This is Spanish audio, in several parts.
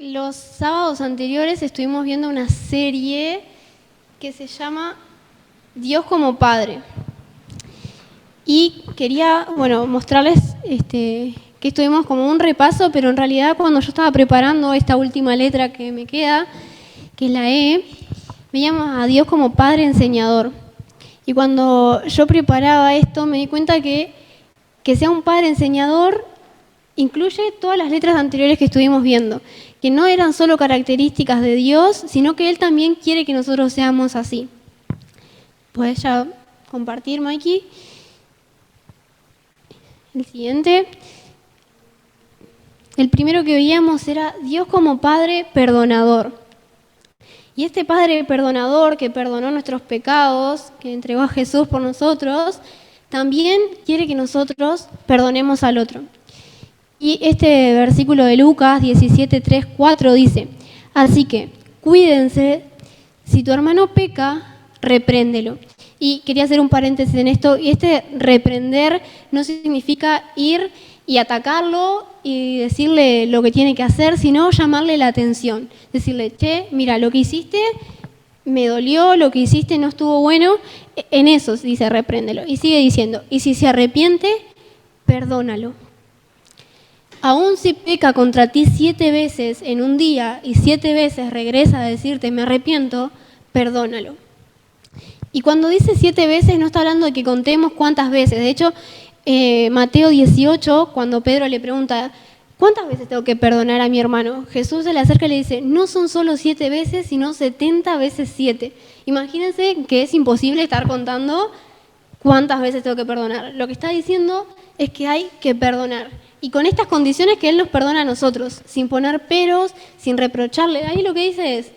Los sábados anteriores estuvimos viendo una serie que se llama Dios como Padre. Y quería, mostrarles que estuvimos como un repaso, pero en realidad cuando yo estaba preparando esta última letra que me queda, que es la E, veíamos a Dios como Padre enseñador. Y cuando yo preparaba esto me di cuenta que sea un Padre enseñador incluye todas las letras anteriores que estuvimos viendo, que no eran solo características de Dios, sino que Él también quiere que nosotros seamos así. ¿Puedes ya compartir, Mikey? El siguiente. El primero que veíamos era Dios como Padre perdonador. Y este Padre perdonador que perdonó nuestros pecados, que entregó a Jesús por nosotros, también quiere que nosotros perdonemos al otro. Y este versículo de Lucas 17, 3, 4 dice: así que cuídense, si tu hermano peca, repréndelo. Y quería hacer un paréntesis en esto, y reprender no significa ir y atacarlo y decirle lo que tiene que hacer, sino llamarle la atención. Decirle, che, mira, lo que hiciste me dolió, lo que hiciste no estuvo bueno. En eso dice repréndelo. Y sigue diciendo, y si se arrepiente, perdónalo. Aún si peca contra ti 7 veces en un día y 7 veces regresa a decirte me arrepiento, perdónalo. Y cuando dice 7 veces no está hablando de que contemos cuántas veces. De hecho, Mateo 18, cuando Pedro le pregunta ¿cuántas veces tengo que perdonar a mi hermano? Jesús se le acerca y le dice, no son solo 7 veces, sino 70 veces 7. Imagínense que es imposible estar contando cuántas veces tengo que perdonar. Lo que está diciendo es que hay que perdonar. Y con estas condiciones que Él nos perdona a nosotros, sin poner peros, sin reprocharle. Ahí lo que dice es,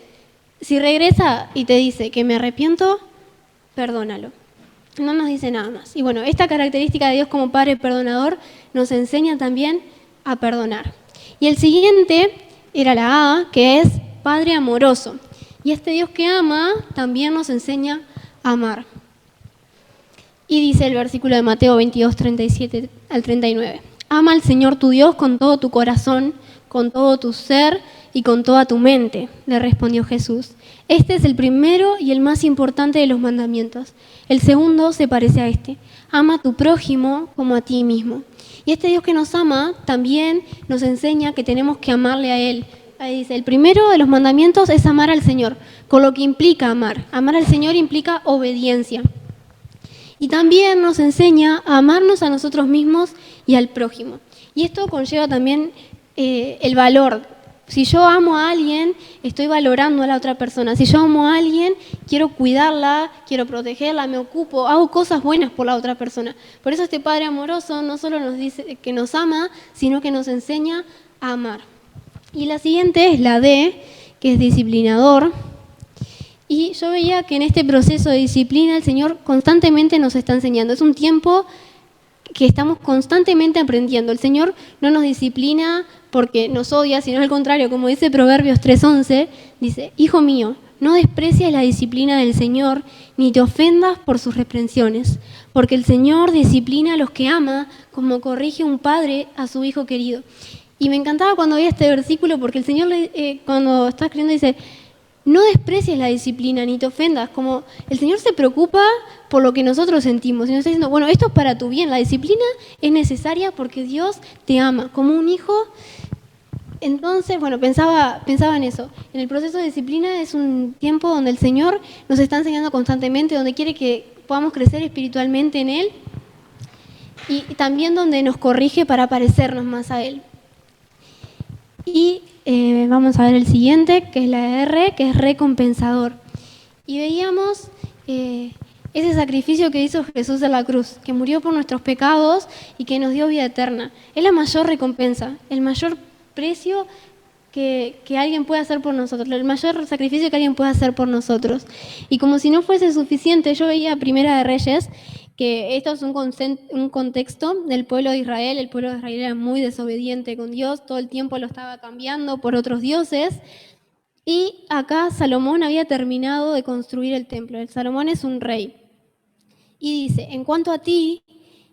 si regresa y te dice que me arrepiento, perdónalo. No nos dice nada más. Y bueno, esta característica de Dios como Padre perdonador nos enseña también a perdonar. Y el siguiente era la A, que es Padre amoroso. Y este Dios que ama también nos enseña a amar. Y dice el versículo de Mateo 22, 37 al 39. Ama al Señor tu Dios con todo tu corazón, con todo tu ser y con toda tu mente, le respondió Jesús. Este es el primero y el más importante de los mandamientos. El segundo se parece a este. Ama a tu prójimo como a ti mismo. Y este Dios que nos ama también nos enseña que tenemos que amarle a Él. Ahí dice, el primero de los mandamientos es amar al Señor, con lo que implica amar. Amar al Señor implica obediencia. Y también nos enseña a amarnos a nosotros mismos y al prójimo. Y esto conlleva también el valor. Si yo amo a alguien, estoy valorando a la otra persona. Si yo amo a alguien, quiero cuidarla, quiero protegerla, me ocupo, hago cosas buenas por la otra persona. Por eso este Padre amoroso no solo nos dice que nos ama, sino que nos enseña a amar. Y la siguiente es la D, que es disciplinador. Y yo veía que en este proceso de disciplina el Señor constantemente nos está enseñando. Es un tiempo que estamos constantemente aprendiendo. El Señor no nos disciplina porque nos odia, sino al contrario, como dice Proverbios 3:11, dice, hijo mío, no desprecies la disciplina del Señor, ni te ofendas por sus reprensiones, porque el Señor disciplina a los que ama, como corrige un padre a su hijo querido. Y me encantaba cuando veía este versículo, porque el Señor cuando está escribiendo dice, no desprecies la disciplina ni te ofendas, como el Señor se preocupa por lo que nosotros sentimos. Y nos está diciendo, bueno, esto es para tu bien, la disciplina es necesaria porque Dios te ama como un hijo. Entonces, pensaba en eso. En el proceso de disciplina es un tiempo donde el Señor nos está enseñando constantemente, donde quiere que podamos crecer espiritualmente en Él y también donde nos corrige para parecernos más a Él. Y vamos a ver el siguiente, que es la R, que es recompensador. Y veíamos ese sacrificio que hizo Jesús en la cruz, que murió por nuestros pecados y que nos dio vida eterna. Es la mayor recompensa, el mayor precio que alguien puede hacer por nosotros, el mayor sacrificio que alguien puede hacer por nosotros. Y como si no fuese suficiente, yo veía Primera de Reyes, que esto es un contexto del pueblo de Israel. El pueblo de Israel era muy desobediente con Dios, todo el tiempo lo estaba cambiando por otros dioses. Y acá Salomón había terminado de construir el templo. El Salomón es un rey. Y dice, en cuanto a ti,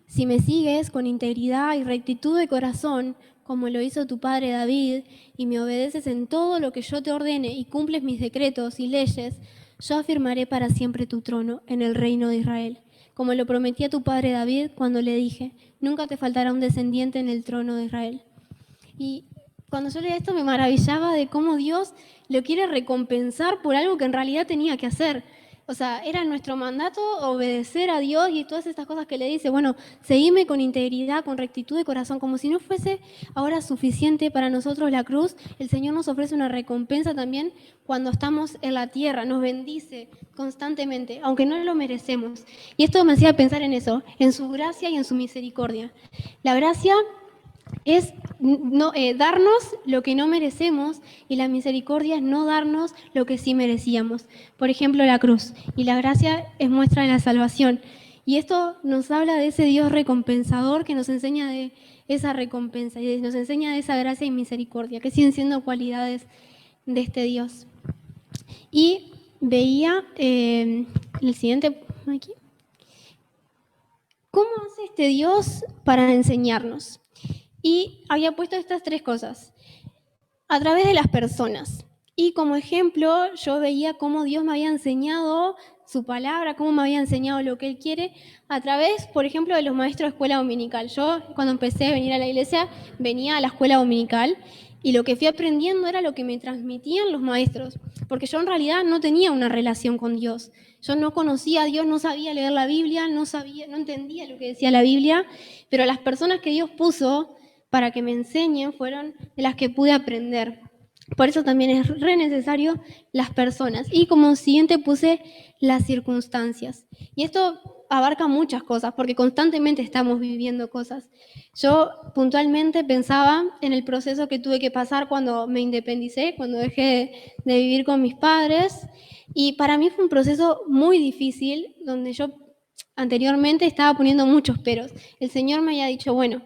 si me sigues con integridad y rectitud de corazón, como lo hizo tu padre David, y me obedeces en todo lo que yo te ordene y cumples mis decretos y leyes, yo afirmaré para siempre tu trono en el reino de Israel, como lo prometí a tu padre David cuando le dije, nunca te faltará un descendiente en el trono de Israel. Y cuando yo leía esto me maravillaba de cómo Dios lo quiere recompensar por algo que en realidad tenía que hacer. O sea, era nuestro mandato obedecer a Dios y todas estas cosas que le dice, bueno, seguime con integridad, con rectitud de corazón, como si no fuese ahora suficiente para nosotros la cruz. El Señor nos ofrece una recompensa también cuando estamos en la tierra, nos bendice constantemente, aunque no lo merecemos. Y esto me hacía pensar en eso, en su gracia y en su misericordia. La gracia es darnos lo que no merecemos y la misericordia es no darnos lo que sí merecíamos. Por ejemplo, la cruz. Y la gracia es muestra de la salvación. Y esto nos habla de ese Dios recompensador que nos enseña de esa recompensa y nos enseña de esa gracia y misericordia, que siguen siendo cualidades de este Dios. Y veía el siguiente aquí. ¿Cómo hace este Dios para enseñarnos? Y había puesto estas tres cosas, a través de las personas. Y como ejemplo, yo veía cómo Dios me había enseñado su palabra, cómo me había enseñado lo que Él quiere, a través, por ejemplo, de los maestros de escuela dominical. Yo, cuando empecé a venir a la iglesia, venía a la escuela dominical y lo que fui aprendiendo era lo que me transmitían los maestros, porque yo en realidad no tenía una relación con Dios. Yo no conocía a Dios, no sabía leer la Biblia, no entendía lo que decía la Biblia, pero las personas que Dios puso para que me enseñen fueron de las que pude aprender. Por eso también es re necesario las personas. Y como siguiente puse las circunstancias. Y esto abarca muchas cosas, porque constantemente estamos viviendo cosas. Yo puntualmente pensaba en el proceso que tuve que pasar cuando me independicé, cuando dejé de vivir con mis padres. Y para mí fue un proceso muy difícil, donde yo anteriormente estaba poniendo muchos peros. El Señor me había dicho, bueno,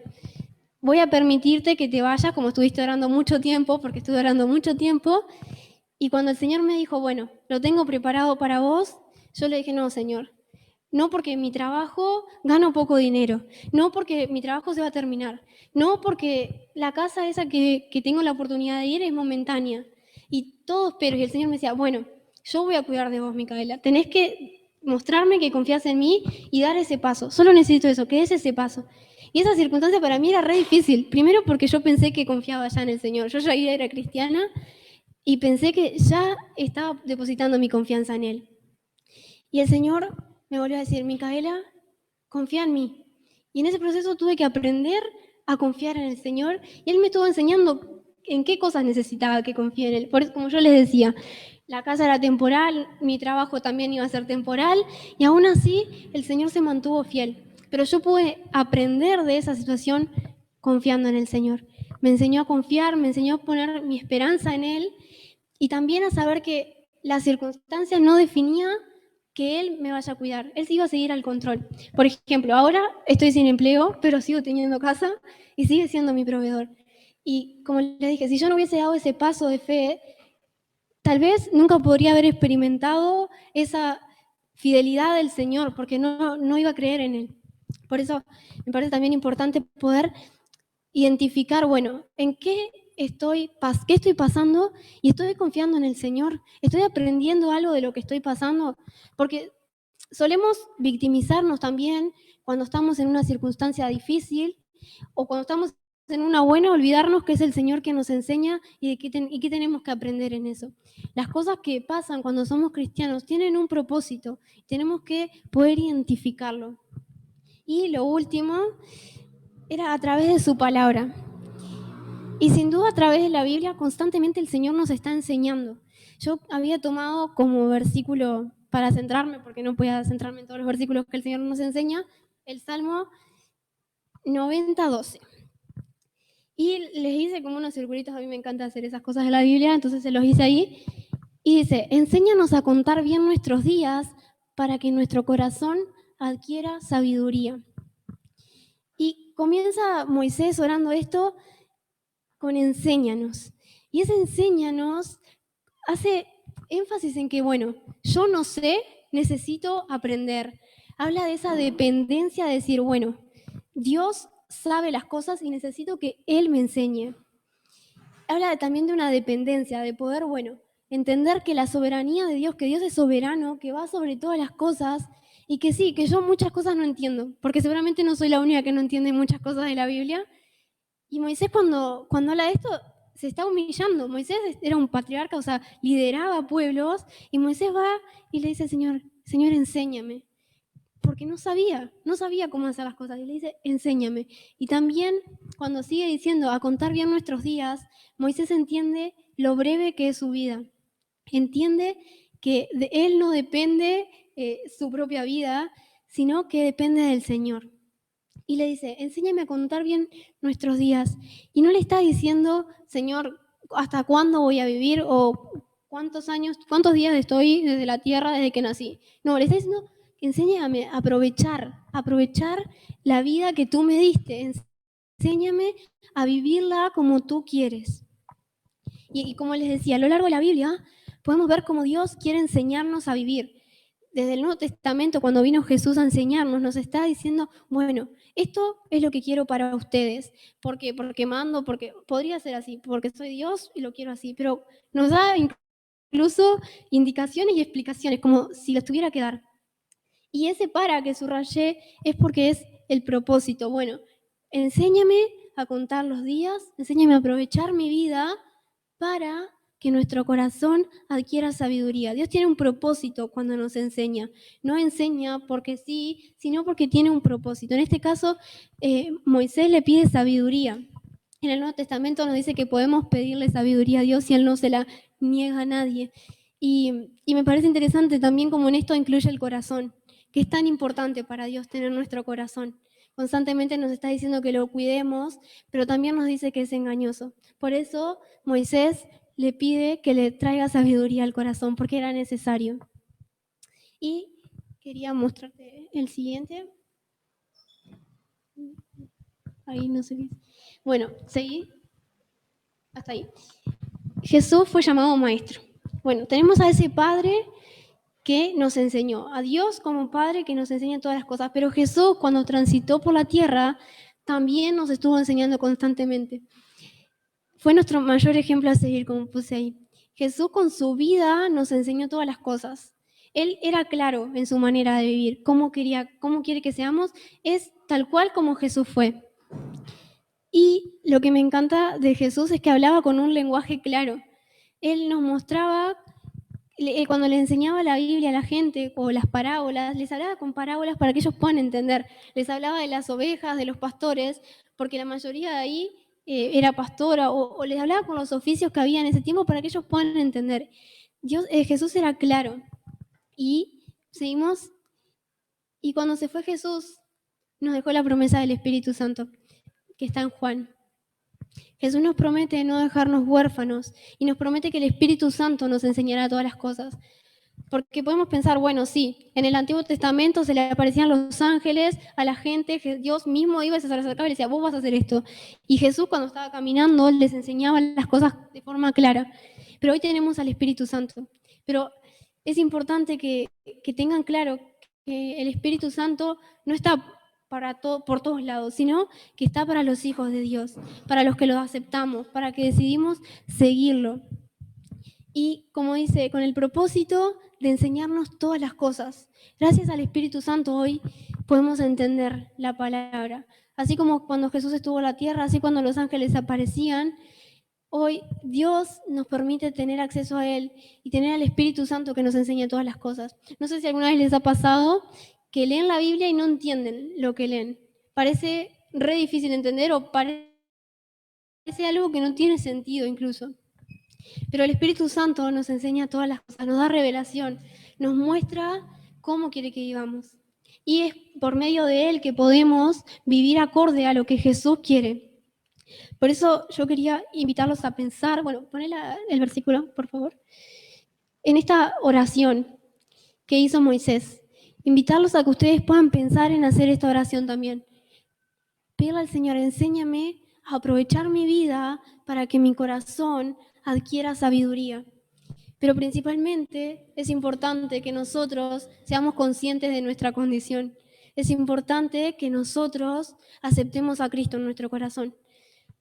voy a permitirte que te vayas, como estuviste orando mucho tiempo, porque estuve orando mucho tiempo, y cuando el Señor me dijo, bueno, lo tengo preparado para vos, yo le dije, no, Señor, no porque en mi trabajo gano poco dinero, no porque mi trabajo se va a terminar, no porque la casa esa que tengo la oportunidad de ir es momentánea, y todos pero, y el Señor me decía, bueno, yo voy a cuidar de vos, Micaela, tenés que mostrarme que confías en mí y dar ese paso, solo necesito eso, que des ese paso. Y esa circunstancia para mí era re difícil. Primero porque yo pensé que confiaba ya en el Señor. Yo ya era cristiana y pensé que ya estaba depositando mi confianza en Él. Y el Señor me volvió a decir, Micaela, confía en mí. Y en ese proceso tuve que aprender a confiar en el Señor. Y Él me estuvo enseñando en qué cosas necesitaba que confíe en Él. Por eso, como yo les decía, la casa era temporal, mi trabajo también iba a ser temporal. Y aún así, el Señor se mantuvo fiel. Pero yo pude aprender de esa situación confiando en el Señor. Me enseñó a confiar, me enseñó a poner mi esperanza en Él y también a saber que las circunstancias no definían que Él me vaya a cuidar. Él se iba a seguir al control. Por ejemplo, ahora estoy sin empleo, pero sigo teniendo casa y sigue siendo mi proveedor. Y como les dije, si yo no hubiese dado ese paso de fe, tal vez nunca podría haber experimentado esa fidelidad del Señor, porque no iba a creer en Él. Por eso me parece también importante poder identificar, bueno, en qué estoy pasando y estoy confiando en el Señor, estoy aprendiendo algo de lo que estoy pasando, porque solemos victimizarnos también cuando estamos en una circunstancia difícil o cuando estamos en una buena, olvidarnos que es el Señor que nos enseña y qué tenemos que aprender en eso. Las cosas que pasan cuando somos cristianos tienen un propósito, tenemos que poder identificarlo. Y lo último era a través de su palabra. Y sin duda a través de la Biblia constantemente el Señor nos está enseñando. Yo había tomado como versículo para centrarme, porque no podía centrarme en todos los versículos que el Señor nos enseña, el Salmo 90:12. Y les hice como unos circulitos, a mí me encanta hacer esas cosas de la Biblia, entonces se los hice ahí. Y dice, enséñanos a contar bien nuestros días para que nuestro corazón adquiera sabiduría. Y comienza Moisés orando esto con enséñanos. Y ese enséñanos hace énfasis en que, bueno, yo no sé, necesito aprender. Habla de esa dependencia de decir, bueno, Dios sabe las cosas y necesito que Él me enseñe. Habla también de una dependencia, de poder, entender que la soberanía de Dios, que Dios es soberano, que va sobre todas las cosas y que sí, que yo muchas cosas no entiendo, porque seguramente no soy la única que no entiende muchas cosas de la Biblia. Y Moisés cuando habla de esto se está humillando. Moisés era un patriarca, o sea, lideraba pueblos y Moisés va y le dice, Señor, enséñame. Porque no sabía cómo hacer las cosas. Y le dice, enséñame. Y también cuando sigue diciendo a contar bien nuestros días, Moisés entiende lo breve que es su vida. Entiende que de él no depende su propia vida, sino que depende del Señor. Y le dice, enséñame a contar bien nuestros días. Y no le está diciendo, Señor, ¿hasta cuándo voy a vivir? O cuántos días estoy desde la tierra desde que nací. No, le está diciendo, enséñame a aprovechar la vida que tú me diste. Enséñame a vivirla como tú quieres. Y como les decía, a lo largo de la Biblia podemos ver cómo Dios quiere enseñarnos a vivir. Desde el Nuevo Testamento, cuando vino Jesús a enseñarnos, nos está diciendo, bueno, esto es lo que quiero para ustedes. ¿Por qué? Porque mando, porque podría ser así, porque soy Dios y lo quiero así, pero nos da incluso indicaciones y explicaciones, como si los tuviera que dar. Y ese para que subrayé es porque es el propósito. Bueno, enséñame a contar los días, enséñame a aprovechar mi vida para que nuestro corazón adquiera sabiduría. Dios tiene un propósito cuando nos enseña. No enseña porque sí, sino porque tiene un propósito. En este caso, Moisés le pide sabiduría. En el Nuevo Testamento nos dice que podemos pedirle sabiduría a Dios y Él no se la niega a nadie. Y me parece interesante también como en esto incluye el corazón, que es tan importante para Dios tener nuestro corazón. Constantemente nos está diciendo que lo cuidemos, pero también nos dice que es engañoso. Por eso Moisés le pide que le traiga sabiduría al corazón, porque era necesario. Y quería mostrarte el siguiente. Ahí no sé qué. Bueno, seguí. Hasta ahí. Jesús fue llamado maestro. Bueno, tenemos a ese Padre que nos enseñó, a Dios como Padre que nos enseña todas las cosas, pero Jesús cuando transitó por la tierra también nos estuvo enseñando constantemente. Fue nuestro mayor ejemplo a seguir, como puse ahí. Jesús con su vida nos enseñó todas las cosas. Él era claro en su manera de vivir, cómo quiere que seamos, es tal cual como Jesús fue. Y lo que me encanta de Jesús es que hablaba con un lenguaje claro. Él nos mostraba, cuando le enseñaba la Biblia a la gente o las parábolas, les hablaba con parábolas para que ellos puedan entender. Les hablaba de las ovejas, de los pastores, porque la mayoría de ahí era pastora, o les hablaba con los oficios que había en ese tiempo para que ellos puedan entender. Jesús era claro. Y seguimos, y cuando se fue Jesús, nos dejó la promesa del Espíritu Santo, que está en Juan. Jesús nos promete no dejarnos huérfanos y nos promete que el Espíritu Santo nos enseñará todas las cosas. Porque podemos pensar, bueno, sí, en el Antiguo Testamento se le aparecían los ángeles a la gente, Dios mismo iba y se acercaba y le decía, vos vas a hacer esto. Y Jesús cuando estaba caminando les enseñaba las cosas de forma clara. Pero hoy tenemos al Espíritu Santo. Pero es importante que tengan claro que el Espíritu Santo no está por todos lados, sino que está para los hijos de Dios, para los que lo aceptamos, para que decidimos seguirlo. Y como dice, con el propósito de enseñarnos todas las cosas. Gracias al Espíritu Santo hoy podemos entender la palabra. Así como cuando Jesús estuvo en la tierra, así cuando los ángeles aparecían, hoy Dios nos permite tener acceso a Él y tener al Espíritu Santo que nos enseña todas las cosas. No sé si alguna vez les ha pasado que leen la Biblia y no entienden lo que leen. Parece re difícil de entender o parece algo que no tiene sentido incluso. Pero el Espíritu Santo nos enseña todas las cosas, nos da revelación, nos muestra cómo quiere que vivamos. Y es por medio de Él que podemos vivir acorde a lo que Jesús quiere. Por eso yo quería invitarlos a pensar, poné el versículo, por favor, en esta oración que hizo Moisés. Invitarlos a que ustedes puedan pensar en hacer esta oración también. Pedirle al Señor, enséñame a aprovechar mi vida para que mi corazón adquiera sabiduría. Pero principalmente es importante que nosotros seamos conscientes de nuestra condición. es importante que nosotros aceptemos a Cristo en nuestro corazón,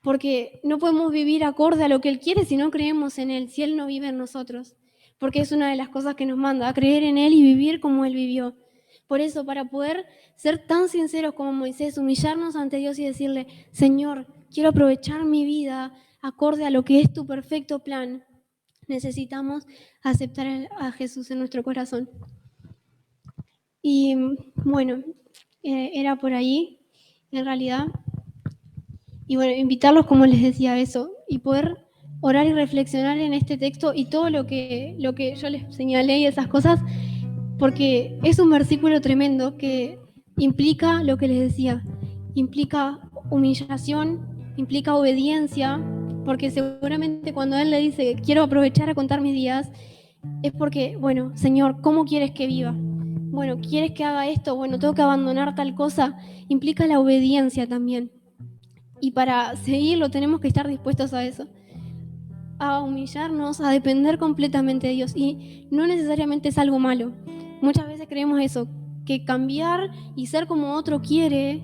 porque no podemos vivir acorde a lo que Él quiere si no creemos en Él, si Él no vive en nosotros, porque es una de las cosas que nos manda, a creer en Él y vivir como Él vivió. Por eso, para poder ser tan sinceros como Moisés, humillarnos ante Dios y decirle, Señor, quiero aprovechar mi vida acorde a lo que es tu perfecto plan, necesitamos aceptar a Jesús en nuestro corazón. Y bueno, era por ahí, en realidad. Y bueno, invitarlos, como les decía, a eso, y poder orar y reflexionar en este texto y todo lo que yo les señalé y esas cosas, porque es un versículo tremendo que implica lo que les decía, implica humillación, implica obediencia, porque seguramente cuando Él le dice, quiero aprovechar a contar mis días, es porque, bueno, Señor, ¿cómo quieres que viva? Bueno, ¿quieres que haga esto? Bueno, tengo que abandonar tal cosa. Implica la obediencia también. Y para seguirlo tenemos que estar dispuestos a eso, a humillarnos, a depender completamente de Dios. Y no necesariamente es algo malo. Muchas veces creemos eso, que cambiar y ser como otro quiere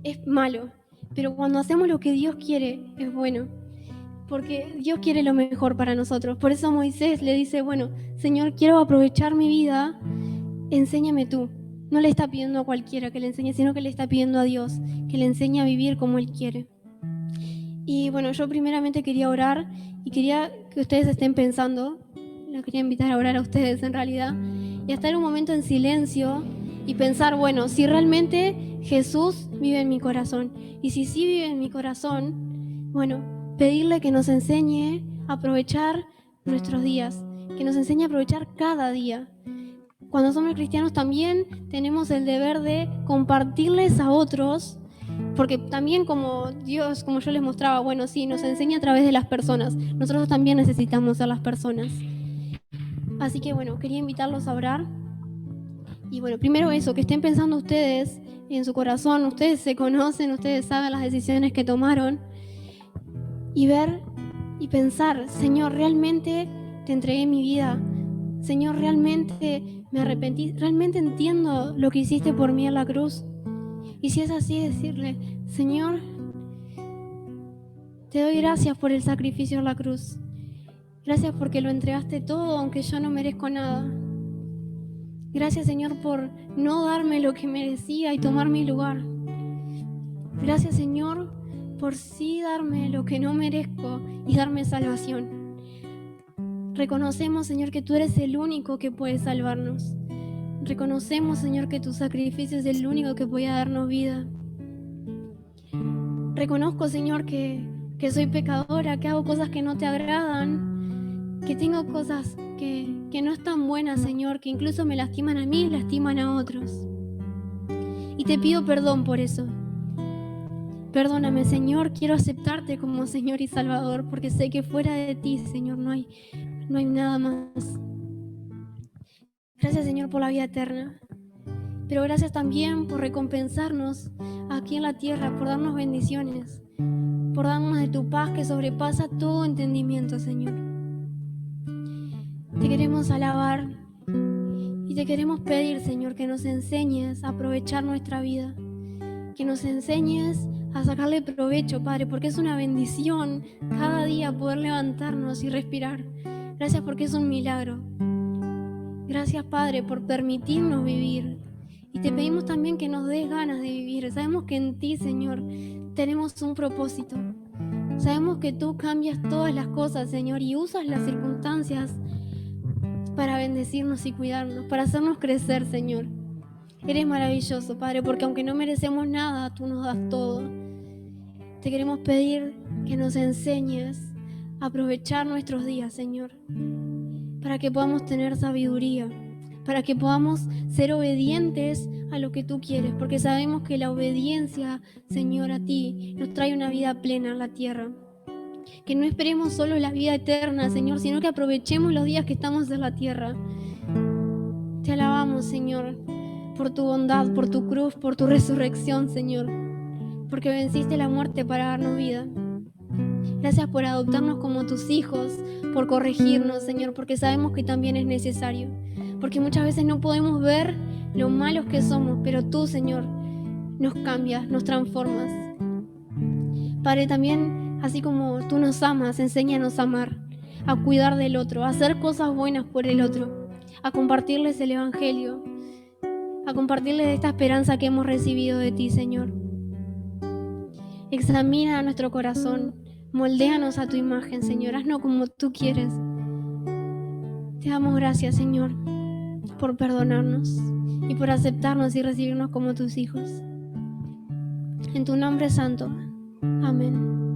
es malo. Pero cuando hacemos lo que Dios quiere, es bueno. Porque Dios quiere lo mejor para nosotros. Por eso Moisés le dice, bueno, Señor, quiero aprovechar mi vida, enséñame tú. No le está pidiendo a cualquiera que le enseñe, sino que le está pidiendo a Dios, que le enseñe a vivir como Él quiere. Y bueno, yo primeramente quería orar y quería que ustedes estén pensando, los quería invitar a orar a ustedes en realidad, y a estar un momento en silencio y pensar, bueno, si realmente Jesús vive en mi corazón, y si sí vive en mi corazón, bueno, pedirle que nos enseñe a aprovechar nuestros días, que nos enseñe a aprovechar cada día. Cuando somos cristianos también tenemos el deber de compartirles a otros, porque también como Dios, como yo les mostraba, bueno, sí, nos enseña a través de las personas. Nosotros también necesitamos ser las personas. Así que bueno, quería invitarlos a orar. Y bueno, primero eso, que estén pensando ustedes en su corazón, ustedes se conocen, ustedes saben las decisiones que tomaron. Y ver y pensar, Señor, realmente te entregué mi vida. Señor, realmente me arrepentí, realmente entiendo lo que hiciste por mí en la cruz. Y si es así, decirle, Señor, te doy gracias por el sacrificio en la cruz. Gracias porque lo entregaste todo, aunque yo no merezco nada. Gracias, Señor, por no darme lo que merecía y tomar mi lugar. Gracias, Señor, por sí darme lo que no merezco y darme salvación. Reconocemos, Señor, que tú eres el único que puede salvarnos. Reconocemos, Señor, que tu sacrificio es el único que puede darnos vida. Reconozco, Señor, que soy pecadora, que hago cosas que no te agradan, que tengo cosas que no están buenas, Señor, que incluso me lastiman a mí y lastiman a otros. Y te pido perdón por eso. Perdóname, Señor, quiero aceptarte como Señor y Salvador, porque sé que fuera de ti, Señor, no hay nada más. Gracias, Señor, por la vida eterna. Pero gracias también por recompensarnos aquí en la tierra, por darnos bendiciones, por darnos de tu paz que sobrepasa todo entendimiento, Señor. Te queremos alabar y te queremos pedir, Señor, que nos enseñes a aprovechar nuestra vida, que nos enseñes a sacarle provecho, Padre, porque es una bendición cada día poder levantarnos y respirar. Gracias porque es un milagro. Gracias, Padre, por permitirnos vivir. Y te pedimos también que nos des ganas de vivir. Sabemos que en ti, Señor, tenemos un propósito. Sabemos que tú cambias todas las cosas, Señor, y usas las circunstancias para bendecirnos y cuidarnos, para hacernos crecer, Señor. Eres maravilloso, Padre, porque aunque no merecemos nada, tú nos das todo. Te queremos pedir que nos enseñes a aprovechar nuestros días, Señor, para que podamos tener sabiduría, para que podamos ser obedientes a lo que tú quieres, porque sabemos que la obediencia, Señor, a ti nos trae una vida plena en la tierra. Que no esperemos solo la vida eterna, Señor, sino que aprovechemos los días que estamos en la tierra. Te alabamos, Señor, por tu bondad, por tu cruz, por tu resurrección, Señor, porque venciste la muerte para darnos vida. Gracias por adoptarnos como tus hijos, por corregirnos, Señor, porque sabemos que también es necesario. Porque muchas veces no podemos ver lo malos que somos, pero tú, Señor, nos cambias, nos transformas. Padre, también, así como tú nos amas, enséñanos a amar, a cuidar del otro, a hacer cosas buenas por el otro, a compartirles el Evangelio, a compartirles esta esperanza que hemos recibido de ti, Señor. Examina nuestro corazón, moldéanos a tu imagen, Señor, haznos como tú quieres. Te damos gracias, Señor, por perdonarnos y por aceptarnos y recibirnos como tus hijos. En tu nombre santo. Amén.